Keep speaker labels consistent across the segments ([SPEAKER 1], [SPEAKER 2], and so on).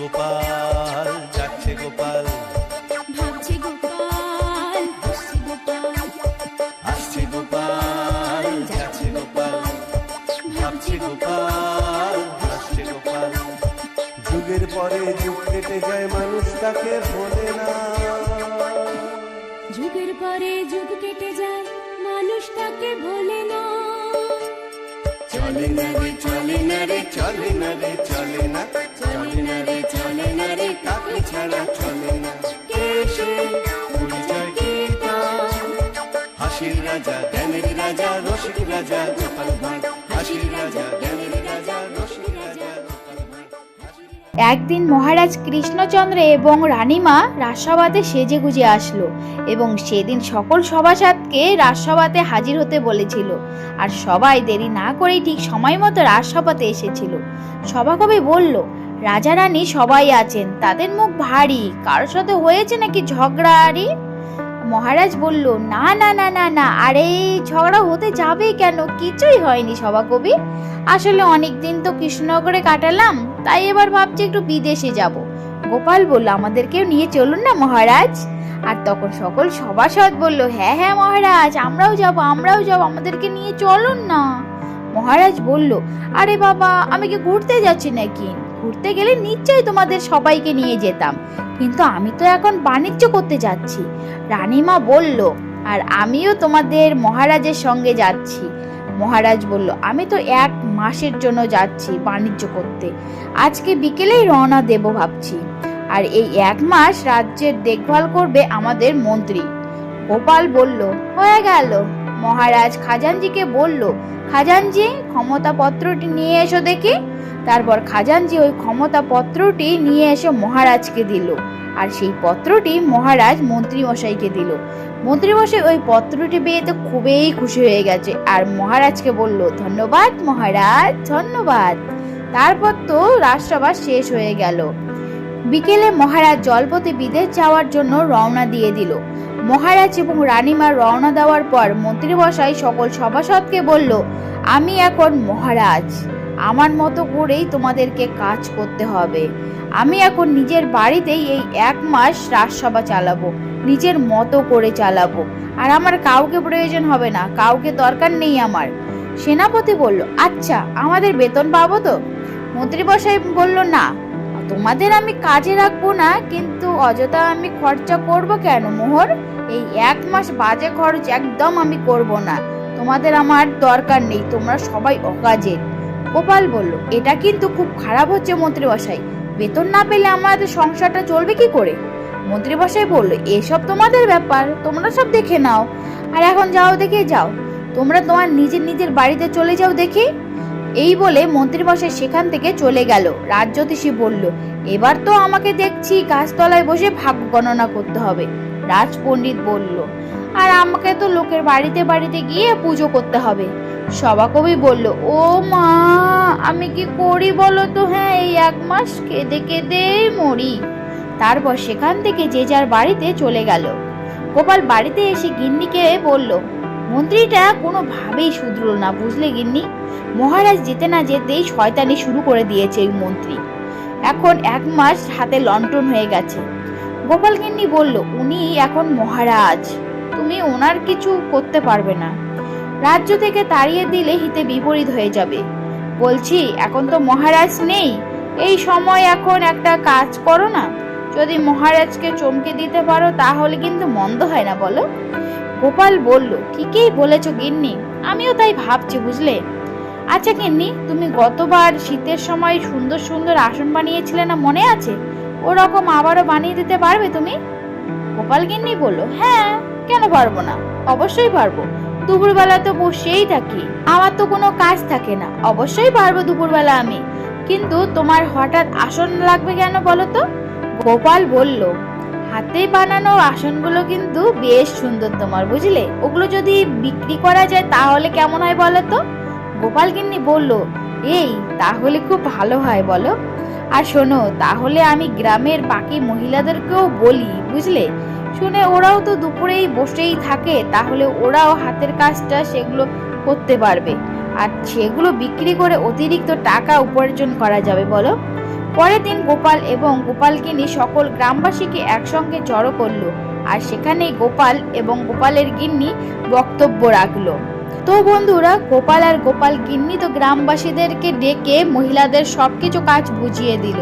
[SPEAKER 1] গোপাল, যাচ্ছে গোপাল,
[SPEAKER 2] ভাবছে গোপাল, হাসছে গোপাল,
[SPEAKER 1] আসছে গোপাল, যাচ্ছে গোপাল, ভাবছে গোপাল, হাসছে গোপাল। যুগের পরে যুগ কেটে যায়, মানুষ তাকে ভোলে না।
[SPEAKER 2] যুগের পরে যুগ কেটে যায়, মানুষ তাকে ভোলে না।
[SPEAKER 1] চলে না রে, চলে না রে, চলে না রে, চলে না, চলে না রে, চলে না রে, তাকে ছাড়া চলে না। কে সে? পরিচয় কীর্তন, হাসির রাজা, জ্ঞানের রাজা, রসিক রাজা গোপাল ভাঁড়। হাসির রাজা, জ্ঞানের রাজা, রসিক রাজা গোপাল ভাঁড়।
[SPEAKER 3] একদিন মহারাজ কৃষ্ণচন্দ্র এবং রানীমা রাজসভাতে সেজেগুজে আসলো এবং সেদিন সকল সভাসদকে রাজসভাতে হাজির হতে বলেছিল। আর সবাই দেরি না করেই ঠিক সময় মতো রাজসভাতে এসেছিল। সভাকবি বলল, রাজা রানী সবাই আছেন, তাদের মুখ ভারী, কারোর সাথে হয়েছে নাকি ঝগড়াআরি? মহারাজ বলল, না না না না না, আরে ঝগড়া হতে যাবে কেন, কিছুই হয়নি সভাকবি। আসলে অনেকদিন তো কৃষ্ণনগরে কাটালাম, তাই এবার ভাবছি একটু বিদেশে যাব। গোপাল বলল, আমাদেরকেও নিয়ে চলুন না মহারাজ। আর তখন সকল সভাসদ বলল, হ্যাঁ হ্যাঁ মহারাজ, আমরাও যাব, আমাদেরকে নিয়ে চলুন না। মহারাজ বলল, আরে বাবা, আমি কি ঘুরতে যাচ্ছি নাকি? ঘুরতে গেলে নিশ্চয়ই তোমাদের সবাইকে নিয়ে যেতাম, কিন্তু আমি তো এখন বাণিজ্য করতে যাচ্ছি। রানীমা বলল, আর আমিও তোমাদের মহারাজের সঙ্গে যাচ্ছি। মহারাজ বলল, আমি তো 1 মাসের জন্য যাচ্ছি বাণিজ্য করতে, আজকে বিকেলেই রওনা দেব ভাবছি। আর এই 1 মাস রাজ্যের দেখভাল করবে আমাদের মন্ত্রী। গোপাল বলল, হয়ে গেল। মহারাজ খাজানজিকে বলল, খাজানজি, ক্ষমতা পত্রটি নিয়ে এসো দেখি। তারপর খাজানজি ওই ক্ষমতা পত্রটি নিয়ে এসে মহারাজকে দিল। আর সেই পত্রটি মহারাজ মন্ত্রীমশাইকে দিল। মন্ত্রীমশাই ওই পত্রটি পেয়ে তো খুবই খুশি হয়ে গেছে, আর মহারাজকে বলল, ধন্যবাদ মহারাজ, ধন্যবাদ। তারপর তো রাজসভা শেষ হয়ে গেল। বিকেলে মহারাজ জলপথে বিদেশ যাওয়ার জন্য রওনা দিয়ে দিল। মহারাজ এবং রানীমা রওনা দেওয়ার পর মন্ত্রীমশাই সকল সভাসদকে বলল, আমি এখন মহারাজ, আমার মতো করেই তোমাদেরকে কাজ করতে হবে। আমি এখন নিজের বাড়িতেই এই 1 মাস রাজসভা চালাবো, নিজের মতো করে চালাবো, আর আমার কাউকে প্রয়োজন হবে না, কাউকে দরকার নেই আমার। সেনাপতি বলল, আচ্ছা, আমাদের বেতন পাবো তো? মন্ত্রীমশাই বলল, না, তোমাদের আমি কাজে রাখবো না, কিন্তু অযথা আমি খরচা করব কেন মোহর? এই 1 মাস বাজে খরচ একদম আমি করব না, তোমাদের আমার দরকার নেই, তোমরা সবাই অকাজের। গোপাল বলল, এটা কিন্তু খুব খারাপ হচ্ছে মন্ত্রীমশাই, বেতন না পেলে আমাদের সংসারটা চলবে কি করে? মন্ত্রীমশাই বলল, এসব তোমাদের ব্যাপার, তোমরা সব দেখে নাও। আর এখন যাও, দেখে যাও, তোমরা তোমার নিজের বাড়িতে চলে যাও দেখি। এই বলে মন্ত্রীমশাই সেখান থেকে চলে গেল। রাজজ্যোতিষী বলল, এবার তো আমাকে দেখছি গাছতলায় বসে ভাগ্য গণনা করতে হবে। রাজপণ্ডিত বলল, আর আমাকে তো লোকের বাড়িতে বাড়িতে গিয়ে পুজো করতে হবে। সভাকবি বলল, ও মা, আমি কি করি বলো তো? হ্যাঁ, এই 1 মাস কেঁদে কেঁদে মরি। তারপর সেখান থেকে যে যার বাড়িতে চলে গেল। গোপাল বাড়িতে এসে গিন্নিকে বলল, মন্ত্রীটা কোনোভাবেই শুধরল না, বুঝলে গিন্নি? মহারাজ যেতে না যেতেই শয়তানি শুরু করে দিয়েছে এই মন্ত্রী। এখন 1 মাস হাতে লন্ঠন হয়ে গেছে। গোপাল গিন্নি বলল, উনি এখন মহারাজ, তুমি ওনার কিছু করতে পারবে না। রাজ্য থেকে তাড়িয়ে দিলে হিতে বিপরীত হয়ে যাবে। বলছি, এখন তো মহারাজ নেই, এই সময় এখন একটা কাজ করো না, যদি মহারাজকে চমকে দিতে পারো তাহলে কিন্তু মন্দ হয় না, বলো? গোপাল বলল, ঠিকই বলেছ গিন্নি, আমিও তাই ভাবছি, বুঝলে? আচ্ছা গিন্নি, তুমি গতবার শীতের সময় সুন্দর সুন্দর আসন বানিয়েছিলে না, মনে আছে? ওরকম আবারও বানিয়ে দিতে পারবে তুমি? গোপাল গিন্নি বলল, হ্যাঁ, কেন পারবো না, অবশ্যই পারবো। দুপুরবেলা তো বসেই থাকি, আমার তো কোনো কাজ থাকে না, অবশ্যই পারবো দুপুরবেলা আমি। কিন্তু তোমার হঠাৎ আসন লাগবে কেন বলো তো? গোপাল বলল, হাতে বানানো আসনগুলো কিন্তু বেশ সুন্দর তোমার, বুঝলে? ওগুলো যদি বিক্রি করা যায় তাহলে কেমন হয় বলো তো? গোপাল গিন্নি বলল, এই তাহলে খুব ভালো হয়, বলো? আর শোনো, তাহলে আমি গ্রামের বাকি মহিলাদেরকেও বলি, বুঝলে? শুনে ওরাও তো দুপুরেই বসেই থাকে, তাহলে ওরাও হাতের কাজটা সেগুলো করতে পারবে, আর সেগুলো বিক্রি করে অতিরিক্ত টাকা উপার্জন করা যাবে, বলো? পরের দিন গোপাল এবং গোপালগিন্নি সকল গ্রামবাসীকে একসঙ্গে জড়ো করলো, আর সেখানেই গোপাল এবং গোপালের গিন্নি বক্তব্য রাখলো। তো বন্ধুরা, গোপাল আর গোপাল গিন্নি তো গ্রামবাসীদেরকে ডেকে মহিলাদের সবকিছু কাজ বুঝিয়ে দিল।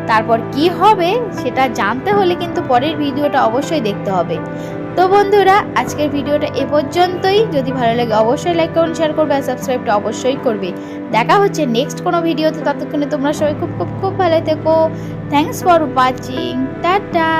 [SPEAKER 3] তারপর কি হবে সেটা জানতে হলে কিন্তু পরের ভিডিওটা অবশ্যই দেখতে হবে। তো বন্ধুরা, আজকের ভিডিওটা এ পর্যন্তই। যদি ভালো লাগে অবশ্যই লাইক করুন, শেয়ার করবে আর সাবস্ক্রাইবটা অবশ্যই করবে। দেখা হচ্ছে নেক্সট কোনো ভিডিওতে। ততক্ষণে তোমরা সবাই খুব খুব খুব ভালো থেকো। Thanks for watching. টাটা।